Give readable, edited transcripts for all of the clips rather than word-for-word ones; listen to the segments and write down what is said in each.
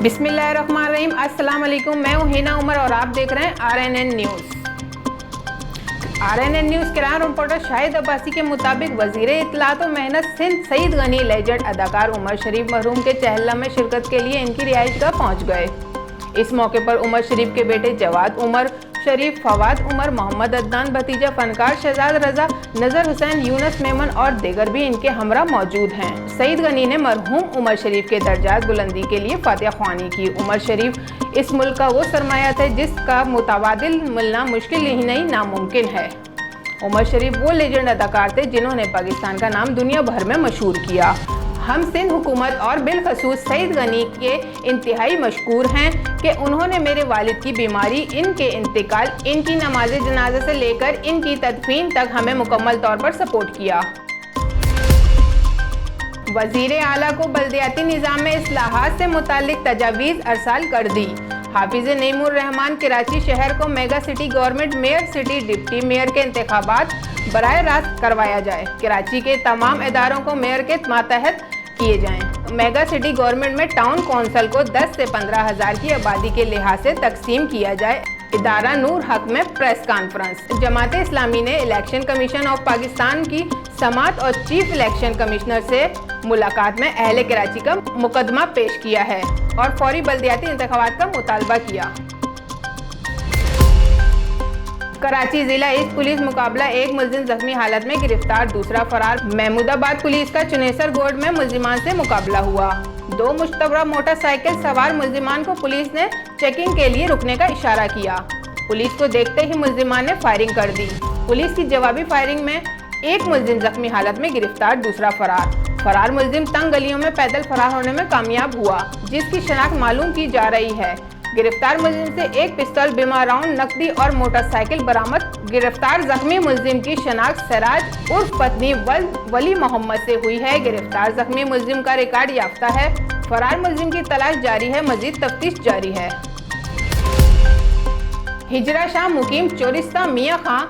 बिस्मिल्लाहिर्रहमानिर्रहीम। अस्सलाम वालेकुम। मैं हूं हिना उमर और आप देख रहे हैं RNN न्यूज़। RNN न्यूज़ के रिपोर्टर शाहिद अब्बासी के मुताबिक वजीर इत्तलात व मेहनत सिंध सईद गनी लेजेंड अदाकार उमर शरीफ मरहूम के चहल्ला में शिरकत के लिए इनकी रिहाइशगाह पहुँच गए। इस मौके पर उमर शरीफ के बेटे जवाद उमर शरीफ, फवाद उमर, मोहम्मद अदनान, भतीजा फनकार शहजाद रजा, नजर हुसैन, यूनस मेमन और दीगर भी इनके हमरा मौजूद हैं। सईद गनी ने मरहूम उमर शरीफ के दर्जात बुलंदी के लिए फातिहा ख्वानी की। उमर शरीफ इस मुल्क का वो सरमाया थे जिसका मुतबादिल मिलना मुश्किल ही नहीं नामुमकिन है। उमर शरीफ वो लेजेंड अदाकार थे जिन्होंने पाकिस्तान का नाम दुनिया भर में मशहूर किया। हम सिंध हुकूमत और बिलखसूस सईद गनी के इंतहाई मशकूर हैं कि उन्होंने मेरे वालिद की बीमारी, इनके इंतकाल, इनकी नमाज जनाजा से लेकर इनकी तदफीन तक हमें मुकम्मल तौर पर सपोर्ट किया। वज़ीर आला को बल्दियाती निज़ाम में इस्लाहात से मुताल्लिक तजावीज़ अरसाल कर दी। हाफिज़ नईमुर रहमान कराची शहर को mega city government mayor city deputy mayor के इंतखाबात बराह रास्त करवाया जाए। कराची के तमाम इदारों को मेयर के मातहत किए जाएं। मेगा सिटी गवर्नमेंट में टाउन कौंसिल को 10 से 15,000 की आबादी के लिहाज से तकसीम किया जाए। इदारा नूर हक में प्रेस कॉन्फ्रेंस। जमात इस्लामी ने इलेक्शन कमीशन ऑफ पाकिस्तान की समात और चीफ इलेक्शन कमिश्नर से मुलाकात में अहले कराची का मुकदमा पेश किया है और फौरी बल्दियाती इंतखाबात का मुतालबा किया। कराची जिला ईस्ट पुलिस मुकाबला, एक मुलजिम जख्मी हालत में गिरफ्तार, दूसरा फरार। महमूदाबाद पुलिस का चुनेसर गोड में मुलजिमान से मुकाबला हुआ। 2 मुश्तबा मोटरसाइकिल सवार मुलजिमान को पुलिस ने चेकिंग के लिए रुकने का इशारा किया। पुलिस को देखते ही मुलजिमान ने फायरिंग कर दी। पुलिस की जवाबी फायरिंग में एक मुलजिम जख्मी हालत में गिरफ्तार, दूसरा फरार मुलजिम तंग गलियों में पैदल फरार होने में कामयाब हुआ, जिसकी शनाख्त मालूम की जा रही है। गिरफ्तार मुलजिम से एक पिस्तौल, बिमा राउंड, नकदी और मोटरसाइकिल बरामद। गिरफ्तार जख्मी मुलजिम की शनाख्त सराज उर्फ पत्नी वली मोहम्मद से हुई है। गिरफ्तार जख्मी मुलजिम का रिकॉर्ड याफ्ता है। फरार मुलजिम की तलाश जारी है, मजीद तफ्तीश जारी है। हिजरा शाह मुकीम चोरिस्ता मियां खां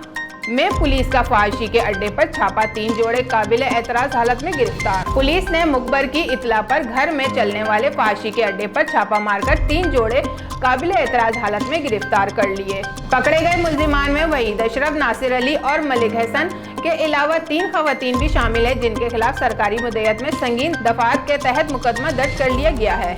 में पुलिस का फहाशी के अड्डे पर छापा, 3 जोड़े काबिले एतराज हालत में गिरफ्तार। पुलिस ने मुखबर की इतला पर घर में चलने वाले फहाशी के अड्डे पर छापा मारकर 3 जोड़े काबिले एतराज हालत में गिरफ्तार कर लिए। पकड़े गए मुलजिमान में वहीद अशरफ, नासिर अली और मलिक हसन के अलावा 3 खवातीन भी शामिल है, जिनके खिलाफ सरकारी मुद्दत में संगीन दफात के तहत मुकदमा दर्ज कर लिया गया है।